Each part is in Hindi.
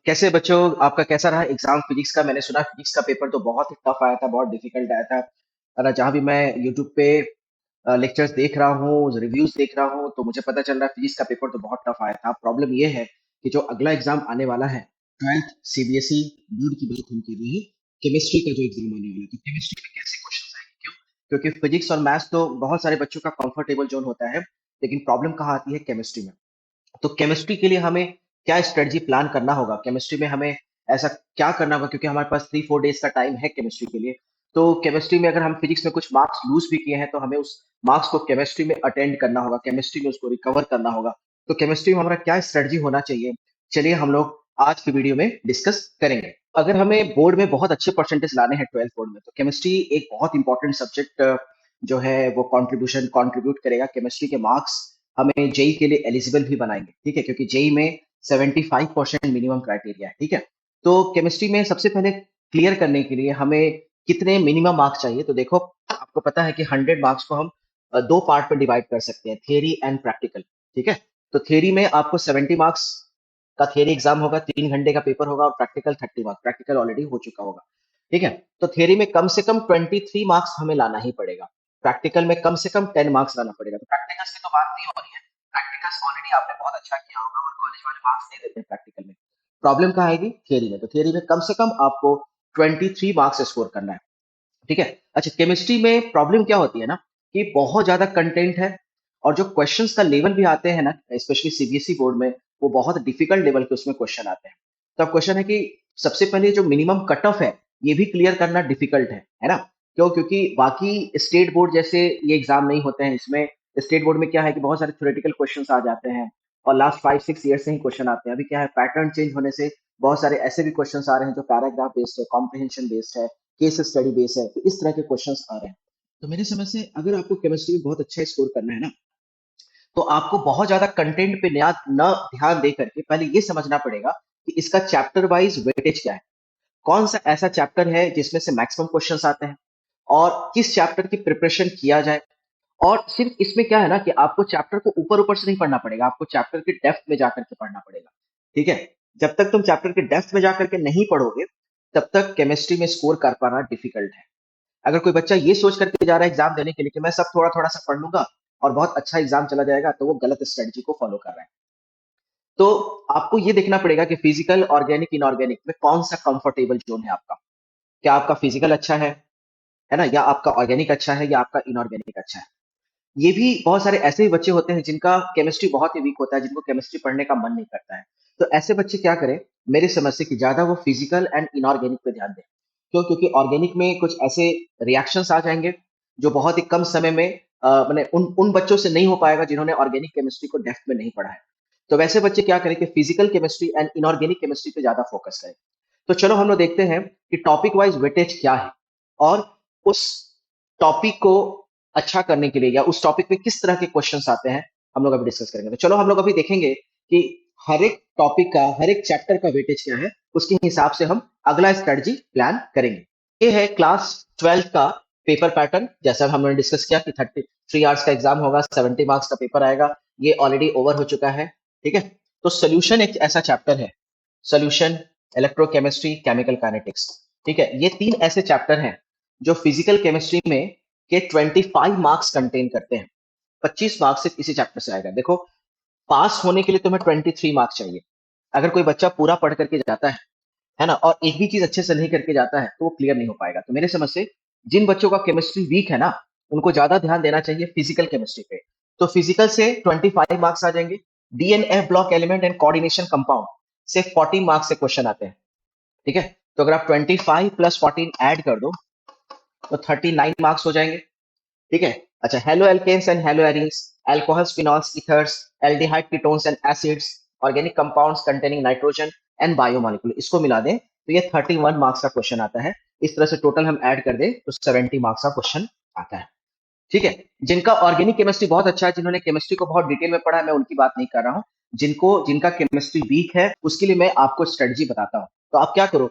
कैसे बच्चों? आपका कैसा रहा एग्जाम फिजिक्स का? मैंने सुना फिजिक्स का पेपर तो बहुत ही टफ आया था, बहुत डिफिकल्ट आया था। और जहाँ भी मैं यूट्यूब पे लेक्चर्स देख रहा हूँ, रिव्यूज देख रहा हूँ, तो मुझे पता चल रहा है फिजिक्स का पेपर तो बहुत टफ आया था। प्रॉब्लम ये है कि जो अगला एग्जाम आने वाला है, 12th सीबीएसई बोर्ड की बात हम कर रहे हैं, केमिस्ट्री का जो एग्जाम आने वाला है, तो केमिस्ट्री में कैसे क्वेश्चन आएंगे? क्यों? क्योंकि फिजिक्स और मैथ्स तो बहुत सारे बच्चों का कंफर्टेबल जोन होता है, लेकिन प्रॉब्लम कहाँ आती है? केमिस्ट्री में। तो केमिस्ट्री के लिए हमें क्या स्ट्रेटजी प्लान करना होगा? केमिस्ट्री में हमें ऐसा क्या करना होगा? क्योंकि हमारे पास 3-4 डेज का टाइम है केमिस्ट्री के लिए। तो केमिस्ट्री में अगर हम फिजिक्स में कुछ मार्क्स लूज भी किए हैं, तो हमें उस मार्क्स को केमिस्ट्री में अटेंड करना होगा, केमिस्ट्री में उसको रिकवर करना होगा। तो केमिस्ट्री में हमारा क्या स्ट्रेटजी होना चाहिए? चलिए हम लोग आज की वीडियो में डिस्कस करेंगे। अगर हमें बोर्ड में बहुत अच्छे परसेंटेज लाने हैं 12th बोर्ड में, तो केमिस्ट्री एक बहुत इंपॉर्टेंट सब्जेक्ट जो है वो कंट्रीब्यूट करेगा। केमिस्ट्री के मार्क्स हमें जेई के लिए एलिजिबल भी बनाएंगे, ठीक है? क्योंकि जेई में 75% मिनिमम क्राइटेरिया है, ठीक है? तो केमिस्ट्री में सबसे पहले क्लियर करने के लिए हमें कितने मिनिमम मार्क्स चाहिए? तो देखो, आपको पता है कि 100 मार्क्स को हम दो पार्ट में डिवाइड कर सकते हैं, थियरी एंड प्रैक्टिकल, ठीक है? तो थियरी में आपको 70 मार्क्स का थियरी एग्जाम होगा, 3 घंटे का पेपर होगा, और प्रैक्टिकल 30 मार्क्स, प्रैक्टिकल ऑलरेडी हो चुका होगा, ठीक है? तो थियरी में कम से कम 23 मार्क्स हमें लाना ही पड़ेगा, प्रैक्टिकल में कम से कम 10 मार्क्स लाना पड़ेगा। तो प्रैक्टिकल्स की तो बात नहीं हो रही है, प्रैक्टिकल्स ऑलरेडी आपने बहुत अच्छा किया होगा और कॉलेज वाले मार्क्स दे देते हैं प्रैक्टिकल में। प्रॉब्लम कहाँ आएगी? थियरी में। तो थियरी में कम से कम आपको 23 मार्क्स स्कोर करना है, ठीक है? अच्छा, केमिस्ट्री में प्रॉब्लम क्या होती है ना, कि बहुत ज्यादा कंटेंट है, और जो क्वेश्चंस का लेवल भी आते हैं ना, स्पेशली सीबीएसई बोर्ड में, वो बहुत डिफिकल्ट लेवल के उसमें क्वेश्चन आते हैं। तो अब क्वेश्चन है कि सबसे पहले जो मिनिमम कट ऑफ है, ये भी क्लियर करना डिफिकल्ट है ना? क्यों? क्योंकि बाकी स्टेट बोर्ड जैसे ये एग्जाम नहीं होते हैं। इसमें स्टेट बोर्ड में क्या है कि बहुत सारे थ्योरेटिकल क्वेश्चंस आ जाते हैं, और लास्ट 5-6 ईयर से ही क्वेश्चन आते हैं। अभी क्या है, पैटर्न चेंज होने से बहुत सारे ऐसे भी क्वेश्चंस आ रहे हैं जो पैराग्राफ बेस्ड है, कॉम्प्रिहेंशन बेस्ड है, केस स्टडी बेस है। तो इस तरह के क्वेश्चंस आ रहे हैं। तो मेरे समझ से अगर आपको केमिस्ट्री में बहुत अच्छा स्कोर करना है ना, तो आपको बहुत ज्यादा कंटेंट पे न ध्यान दे करके पहले ये समझना पड़ेगा कि इसका चैप्टर वाइज वेटेज क्या है, कौन सा ऐसा चैप्टर है जिसमें से मैक्सिमम क्वेश्चंस आते हैं, और किस चैप्टर की प्रिपरेशन किया जाए। और सिर्फ इसमें क्या है ना, कि आपको चैप्टर को ऊपर ऊपर से नहीं पढ़ना पड़ेगा, आपको चैप्टर के डेप्थ में जाकर के पढ़ना पड़ेगा, ठीक है? जब तक तुम चैप्टर के डेप्थ में जाकर के नहीं पढ़ोगे, तब तक केमिस्ट्री में स्कोर कर पाना डिफिकल्ट है। अगर कोई बच्चा ये सोच करके जा रहा है एग्जाम देने के लिए कि मैं सब थोड़ा थोड़ा सा पढ़ लूंगा और बहुत अच्छा एग्जाम चला जाएगा, तो वो गलत स्ट्रेटजी को फॉलो कर रहा है। तो आपको ये देखना पड़ेगा कि फिजिकल, ऑर्गेनिक, इनऑर्गेनिक में कौन सा कंफर्टेबल जोन है आपका। क्या आपका फिजिकल अच्छा है ना, या आपका ऑर्गेनिक अच्छा है, या आपका इनऑर्गेनिक अच्छा है? ये भी बहुत सारे ऐसे भी बच्चे होते हैं जिनका केमिस्ट्री बहुत ही वीक होता है, जिनको केमिस्ट्री पढ़ने का मन नहीं करता है। तो ऐसे बच्चे क्या करें? मेरे समझ से कि ज्यादा वो फिजिकल एंड इनऑर्गेनिक पे ध्यान दें। क्यों? क्योंकि ऑर्गेनिक में कुछ ऐसे रिएक्शंस आ जाएंगे जो बहुत ही कम समय में मैंने उन उन बच्चों से नहीं हो पाएगा जिन्होंने ऑर्गेनिक केमिस्ट्री को डेप्थ में नहीं पढ़ा है। तो वैसे बच्चे क्या करें कि physical chemistry and inorganic chemistry पे ज्यादा फोकस करें। तो चलो हम लोग देखते हैं कि टॉपिक वाइज वेटेज क्या है, और उस टॉपिक को अच्छा करने के लिए या उस टॉपिक पे किस तरह के क्वेश्चंस आते हैं, हम लोग अभी डिस्कस करेंगे। तो चलो हम लोग अभी देखेंगे कि हर एक टॉपिक का, हर एक चैप्टर का वेटेज क्या है, उसके हिसाब से हम अगला स्ट्रेटजी प्लान करेंगे। ये है क्लास 12 का पेपर पैटर्न। जैसा हमने डिस्कस किया कि 33 आवर्स का एग्जाम होगा, 70 मार्क्स का पेपर आएगा। ये ऑलरेडी ओवर हो चुका है, ठीक है? तो सोल्यूशन एक ऐसा चैप्टर है, सोल्यूशन, इलेक्ट्रोकेमिस्ट्री, केमिकल काइनेटिक्स, ठीक है? ये तीन ऐसे चैप्टर हैं जो फिजिकल केमिस्ट्री में के 25 मार्क्स कंटेन करते हैं। 25 मार्क्स सिर्फ इसी चैप्टर से आएगा। देखो, पास होने के लिए तुम्हें 23 मार्क्स चाहिए। अगर कोई बच्चा पूरा पढ़ करके जाता है ना, और एक भी चीज अच्छे से नहीं करके जाता है, तो वो क्लियर नहीं हो पाएगा। तो मेरे समझ से जिन बच्चों का केमिस्ट्री वीक है ना, उनको ज्यादा ध्यान देना चाहिए फिजिकल केमिस्ट्री पे। तो फिजिकल से 25 मार्क्स आ जाएंगे। DNF block element and coordination compound से 14 मार्क्स से क्वेश्चन आते हैं, ठीक है? तो अगर आप 25 प्लस 14 ऐड कर दो, तो 39 मार्क्स हो जाएंगे, ठीक है? अच्छा, haloalkanes and haloarenes, alcohols, phenols, ethers, aldehyde, ketones and acids, organic compounds containing nitrogen and biomolecule, इसको मिला दें तो ये 31 मार्क्स का क्वेश्चन आता है। इस तरह से टोटल हम ऐड कर दें तो 70 मार्क्स का क्वेश्चन आता है, ठीक है? जिनका ऑर्गेनिक केमिस्ट्री बहुत अच्छा है, जिन्होंने केमिस्ट्री को बहुत डिटेल में पढ़ा है, मैं उनकी बात नहीं कर रहा हूँ। जिनका केमिस्ट्री वीक है, उसके लिए मैं आपको स्ट्रेटजी बताता हूँ। तो आप क्या करो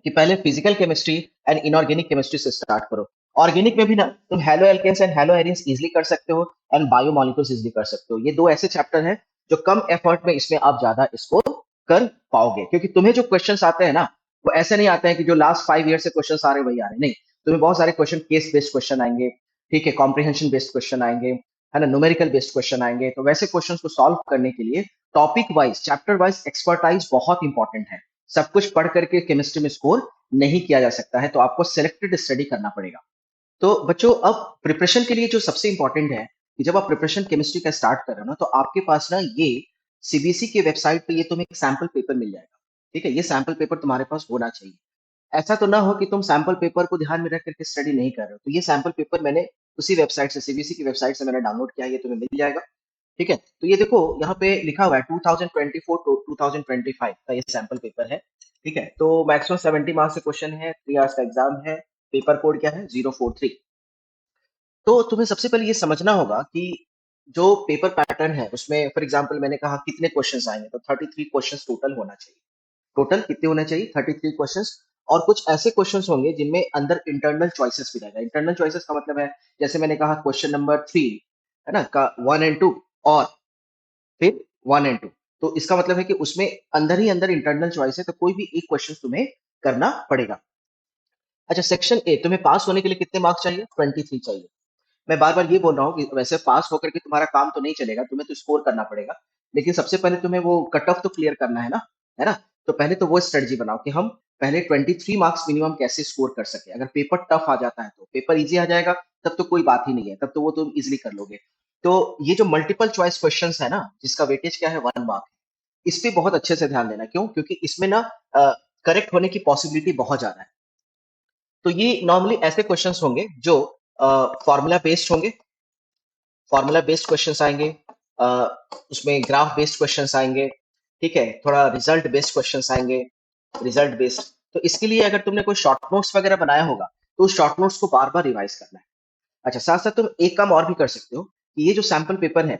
कि पहले physical chemistry and inorganic chemistry से स्टार्ट करो। ऑर्गेनिक में भी ना तुम haloalkanes and haloarenes easily कर सकते हो, एंड बायोमोलिक्यूल्स इजीली कर सकते हो। ये दो ऐसे चैप्टर हैं जो कम एफर्ट में इसमें आप ज्यादा इसको कर पाओगे, क्योंकि तुम्हें जो क्वेश्चंस आते हैं ना, वो ऐसे नहीं आते हैं कि जो लास्ट 5 ईयर से क्वेश्चंस आ रहे हैं वही आ रहे हैं, नहीं। तुम्हें बहुत सारे क्वेश्चन केस बेस्ड क्वेश्चन आएंगे, ठीक है, कॉम्प्रिहेंशन बेस्ड क्वेश्चन आएंगे, है ना, न्यूमेरिकल बेस्ड क्वेश्चन आएंगे। तो वैसे क्वेश्चंस को सॉल्व करने के लिए topic wise, chapter wise expertise बहुत इंपॉर्टेंट है। सब कुछ पढ़ करके केमिस्ट्री में स्कोर नहीं किया जा सकता है, तो आपको सिलेक्टेड स्टडी करना पड़ेगा। तो बच्चों, अब प्रिपरेशन के लिए जो सबसे इंपॉर्टेंट है कि जब आप प्रिपरेशन केमिस्ट्री का स्टार्ट कर रहे हो ना, तो आपके पास ना ये सीबीएसई के वेबसाइट पे ये तुम्हें एक सैंपल पेपर मिल जाएगा। ठीक है, ये सैंपल पेपर तुम्हारे पास होना चाहिए। ऐसा तो ना हो कि तुम सैंपल पेपर को ध्यान में रख करके स्टडी नहीं कर रहे हो। तो ये सैंपल पेपर मैंने उसी वेबसाइट से, सीबीएसई की वेबसाइट से मैंने डाउनलोड किया है, ये तुम्हें मिल जाएगा। ठीक है, तो ये देखो यहाँ पे लिखा हुआ है 2024 टू 2025 का ये सैंपल पेपर है। ठीक है, तो मैक्सिमम 70 मार्क्स से क्वेश्चन है, 3 आवर्स का एग्जाम है। पेपर कोड क्या है? 043। तो तुम्हें सबसे पहले ये समझना होगा कि जो पेपर पैटर्न है उसमें फॉर एग्जांपल मैंने कहा कितने क्वेश्चंस आएंगे, तो 33 क्वेश्चंस टोटल होना चाहिए। टोटल कितने होने चाहिए? 33 क्वेश्चंस। और कुछ ऐसे क्वेश्चंस होंगे जिनमें अंदर इंटरनल चॉइसेस भी रहेगा। इंटरनल चॉइसेस का मतलब है, जैसे मैंने कहा क्वेश्चन नंबर 3 है ना का 1 एंड 2, और फिर 1 एंड 2। तो इसका मतलब है कि उसमें अंदर ही अंदर इंटरनल चॉइस है, तो कोई भी एक क्वेश्चन तुम्हें करना पड़ेगा। अच्छा, सेक्शन ए, तुम्हें पास होने के लिए कितने मार्क्स चाहिए? 23 चाहिए। मैं बार-बार ये बोल रहा हूँ कि वैसे पास होकर के तुम्हारा काम तो नहीं चलेगा, तुम्हें तो स्कोर करना पड़ेगा। लेकिन सबसे पहले तुम्हें वो कट ऑफ तो क्लियर करना है ना, है ना? तो पहले तो वो स्ट्रेटजी बनाओ कि हम पहले 23 मार्क्स मिनिमम कैसे स्कोर कर सकें। अगर पेपर टफ आ जाता है तो, पेपर ईज़ी आ जाएगा तब तो कोई बात ही नहीं है, तब तो वो तुम ईज़िली कर लोगे। तो ये जो मल्टीपल चॉइस क्वेश्चन्स है ना, जिसका वेटेज क्या है 1 मार्क, इस पे बहुत अच्छे से ध्यान देना। क्यों? क्योंकि इसमें ना करेक्ट होने की पॉसिबिलिटी बहुत ज़्यादा है। तो ये नॉर्मली ऐसे क्वेश्चंस होंगे जो फॉर्मूला बेस्ड होंगे, फॉर्मूला बेस्ड क्वेश्चंस आएंगे, अ, उसमें ग्राफ बेस्ड क्वेश्चंस आएंगे, ठीक है, थोड़ा रिजल्ट बेस्ड क्वेश्चंस आएंगे, रिजल्ट बेस्ड। तो इसके लिए अगर तुमने कोई शॉर्ट नोट्स वगैरह बनाया होगा, तो उस शॉर्ट नोट्स को बार बार रिवाइज करना है। अच्छा, साथ साथ तुम एक काम और भी कर सकते हो कि ये जो सैंपल पेपर है,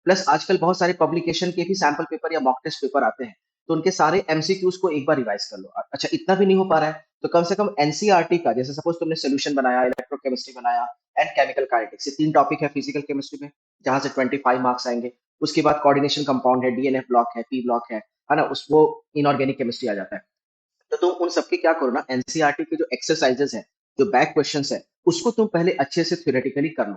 प्लस आजकल बहुत सारे पब्लिकेशन के भी सैंपल पेपर या मॉक टेस्ट पेपर आते हैं, तो उनके सारे एमसीक्यूज को एक बार रिवाइज कर लो। अच्छा, इतना भी नहीं हो पा रहा है तो कम से कम एनसीईआरटी का, जैसे सपोज तुमने सोल्यूशन बनाया, इलेक्ट्रोकेमिस्ट्री बनाया एंड केमिकल काइनेटिक्स, ये 3 टॉपिक है फिजिकल केमिस्ट्री में, जहां से 25 मार्क्स आएंगे। उसके बाद कोऑर्डिनेशन कंपाउंड है, डीएनएफ ब्लॉक है, पी ब्लॉक है ना, उस वो इनऑर्गेनिक केमिस्ट्री आ जाता है। तो तुम उन सबके क्या करो ना, एनसीईआरटी के जो एक्सरसाइजेस है, जो बैक क्वेश्चंस है, उसको तुम पहले अच्छे से थ्योरेटिकली कर लो,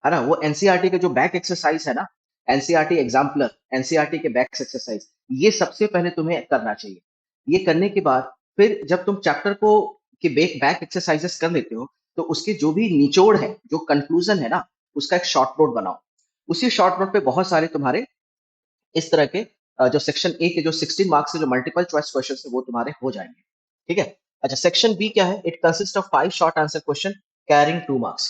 है ना? वो एनसीईआरटी के जो बैक एक्सरसाइज है ना, एनसीईआरटी एग्जाम्पलर, एनसीईआरटी के बैक एक्सरसाइज, ये सबसे पहले तुम्हें करना चाहिए। ये करने के बाद फिर जब तुम चैप्टर को के बैक बैक एक्सरसाइजेस कर लेते हो, तो उसके जो भी निचोड़ है, जो कंक्लूजन है ना, उसका एक शॉर्ट नोट बनाओ। उसी शॉर्ट नोट पे बहुत सारे तुम्हारे इस तरह के जो सेक्शन ए के जो 16 मार्क्स के जो मल्टीपल चॉइस क्वेश्चन है, वो तुम्हारे हो जाएंगे। ठीक है। अच्छा, सेक्शन बी क्या है? It consist of 5 short answer question carrying 2 marks.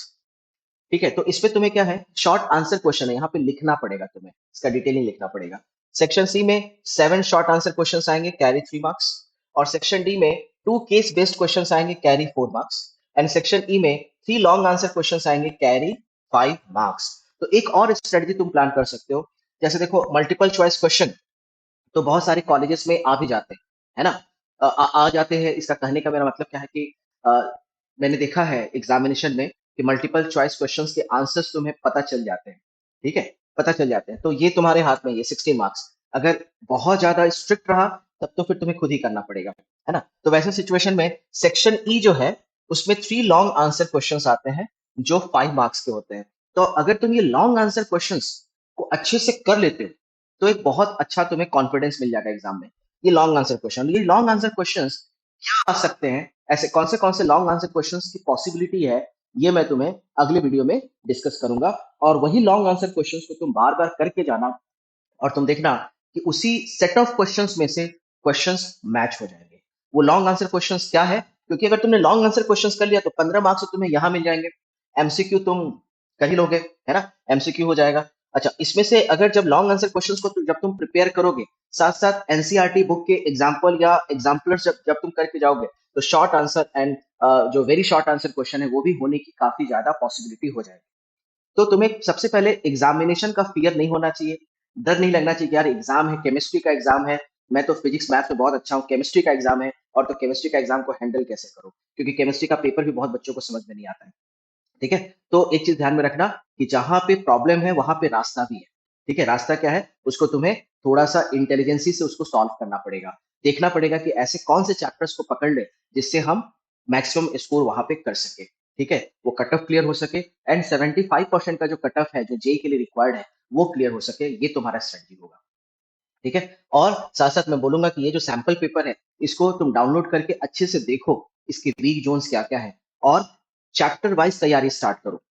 ठीक है, तो इसमें तुम्हें क्या है, शॉर्ट आंसर क्वेश्चन है, यहाँ पे लिखना पड़ेगा तुम्हें, इसका डिटेलिंग लिखना पड़ेगा। सेक्शन सी में 7 शॉर्ट आंसर क्वेश्चंस आएंगे, कैरी 3 मार्क्स। और सेक्शन डी में 2 केस बेस्ड क्वेश्चंस आएंगे, carry 4 marks. And section E में 3 लॉन्ग आंसर क्वेश्चंस आएंगे, कैरी 5 मार्क्स। तो एक और स्ट्रेटजी तुम प्लान कर सकते हो, जैसे देखो मल्टीपल चॉइस क्वेश्चन तो बहुत सारे कॉलेजेस में आ भी जाते हैं, है ना? आ जाते हैं, इसका कहने का मेरा मतलब क्या है कि अ, मैंने देखा है एग्जामिनेशन में कि मल्टीपल चॉइस क्वेश्चंस के आंसर्स तुम्हें पता चल जाते हैं, ठीक है? पता चल जाते हैं। तो ये तुम्हारे हाथ में, ये 16 मार्क्स अगर बहुत ज़्यादा स्ट्रिक्ट रहा, तब तो फिर तुम्हें खुद ही करना पड़ेगा, है ना? तो वैसे सिचुएशन में सेक्शन ई जो है, उसमें 3 लॉन्ग आंसर क्वेश्चंस आते हैं, जो 5 मार्क्स के होते हैं। तो अगर तुम ये लॉन्ग आंसर क्वेश्चंस को अच्छे से कर लेते हो, तो एक बहुत अच्छा तुम्हें कॉन्फिडेंस मिल जाएगा एग्जाम में। ये लॉन्ग आंसर क्वेश्चन, ये लॉन्ग आंसर क्वेश्चंस क्या आ सकते हैं, ऐसे कौन से लॉन्ग आंसर क्वेश्चंस की पॉसिबिलिटी है, ये मैं तुम्हें अगले वीडियो में डिस्कस करूंगा। और वही लॉन्ग आंसर क्वेश्चंस को तुम बार बार करके जाना, और तुम देखना कि उसी सेट ऑफ क्वेश्चंस में से क्वेश्चंस मैच हो जाएंगे। वो लॉन्ग आंसर क्वेश्चंस क्या है? क्योंकि अगर तुमने लॉन्ग आंसर क्वेश्चंस कर लिया तो 15 मार्क्स तो तुम्हें यहाँ मिल जाएंगे। एमसीक्यू तुम कर ही लोगे, है ना? एमसीक्यू हो जाएगा। अच्छा, इसमें से अगर जब लॉन्ग आंसर क्वेश्चंस को जब तुम प्रिपेयर करोगे, साथ साथ एनसीईआरटी बुक के एग्जाम्पल या एग्जाम्पलर्स जब जब तुम करके जाओगे, तो शॉर्ट आंसर एंड जो वेरी शॉर्ट आंसर क्वेश्चन है, वो भी होने की काफी ज्यादा पॉसिबिलिटी हो जाएगी। तो तुम्हें सबसे पहले एग्जामिनेशन का फियर नहीं होना चाहिए, डर नहीं लगना चाहिए कि यार एग्जाम है, केमिस्ट्री का एग्जाम है, मैं तो फिजिक्स मैथ में बहुत अच्छा हूँ, केमिस्ट्री का एग्जाम है, और तो केमिस्ट्री का एग्जाम को हैंडल कैसे करूँ, क्योंकि केमिस्ट्री का पेपर भी बहुत बच्चों को समझ में नहीं आता है। ठीक है, तो एक चीज ध्यान में रखना कि जहां पे प्रॉब्लम है वहां पे रास्ता भी है। ठीक है, रास्ता क्या है, उसको तुम्हें थोड़ा सा इंटेलिजेंसी से उसको सॉल्व करना पड़ेगा। देखना पड़ेगा कि ऐसे कौन से चैप्टर्स को पकड़ ले जिससे हम मैक्सिमम स्कोर वहां पे कर सके। ठीक है, वो कट ऑफ क्लियर हो सके एंड 75% का जो कट ऑफ है जो जेई के लिए रिक्वायर्ड है वो क्लियर हो सके, ये तुम्हारा स्ट्रेटजी होगा। ठीक है, और साथ साथ मैं बोलूंगा कि ये जो सैंपल पेपर है इसको तुम डाउनलोड करके अच्छे से देखो, इसके वीक जोन्स क्या क्या है, और चैप्टर वाइज तैयारी स्टार्ट करो।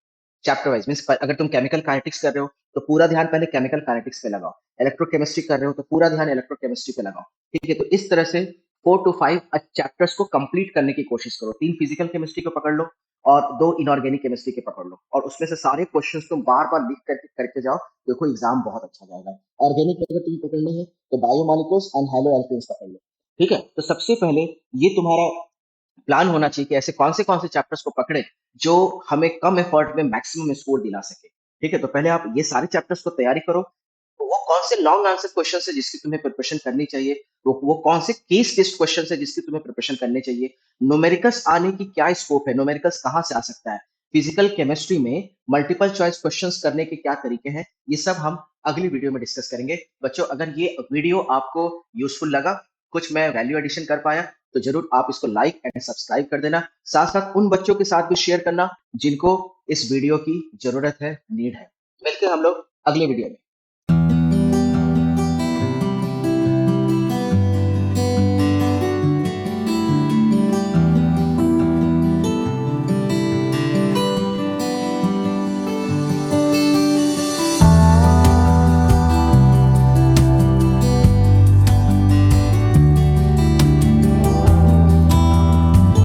चैप्टर वाइज मीन्स अगर तुम केमिकल काइनेटिक्स कर रहे हो तो पूरा ध्यान पहले केमिकल काइनेटिक्स पे लगाओ, इलेक्ट्रोकेमिस्ट्री कर रहे हो तो पूरा ध्यान इलेक्ट्रोकेमिस्ट्री पे लगाओ। ठीक है, तो इस तरह से 4 to 5 चैप्टर्स को कंप्लीट करने की कोशिश करो। 3 फिजिकल केमिस्ट्री को पकड़ लो और 2 इनऑर्गेनिक केमिस्ट्री के पकड़ लो, और उसमें से सारे क्वेश्चंस तुम बार बार लिख करके करके जाओ। देखो एग्जाम बहुत अच्छा जाएगा। ऑर्गेनिक अगर तुम्हें पकड़ना है तो बायोमोलिक्यूल्स एंड हेलो एल्केन्स पकड़ लो। ठीक है, तो सबसे पहले ये तुम्हारा प्लान होना चाहिए कि ऐसे कौन से चैप्टर्स को पकड़े जो हमें कम एफर्ट में मैक्सिमम स्कोर दिला सके। ठीक है, तो पहले आप ये सारे चैप्टर्स को तैयारी करो। तो वो कौन से लॉन्ग आंसर क्वेश्चन है जिसकी तुम्हें प्रिपरेशन करनी चाहिए, वो कौन से केस टेस्ट क्वेश्चन है जिसकी तुम्हें प्रिपरेशन करनी चाहिए, न्यूमेरिकल्स आने की क्या स्कोप है, न्यूमेरिकल्स कहाँ से आ सकता है, फिजिकल केमिस्ट्री में मल्टीपल चॉइस क्वेश्चंस करने के क्या तरीके हैं, ये सब हम अगली वीडियो में डिस्कस करेंगे। बच्चों, अगर ये वीडियो आपको यूजफुल लगा, कुछ मैं वैल्यू एडिशन कर पाया, तो जरूर आप इसको लाइक एंड सब्सक्राइब कर देना। साथ साथ उन बच्चों के साथ भी शेयर करना जिनको इस वीडियो की जरूरत है, नीड है। मिलते हैं हम लोग अगले वीडियो में।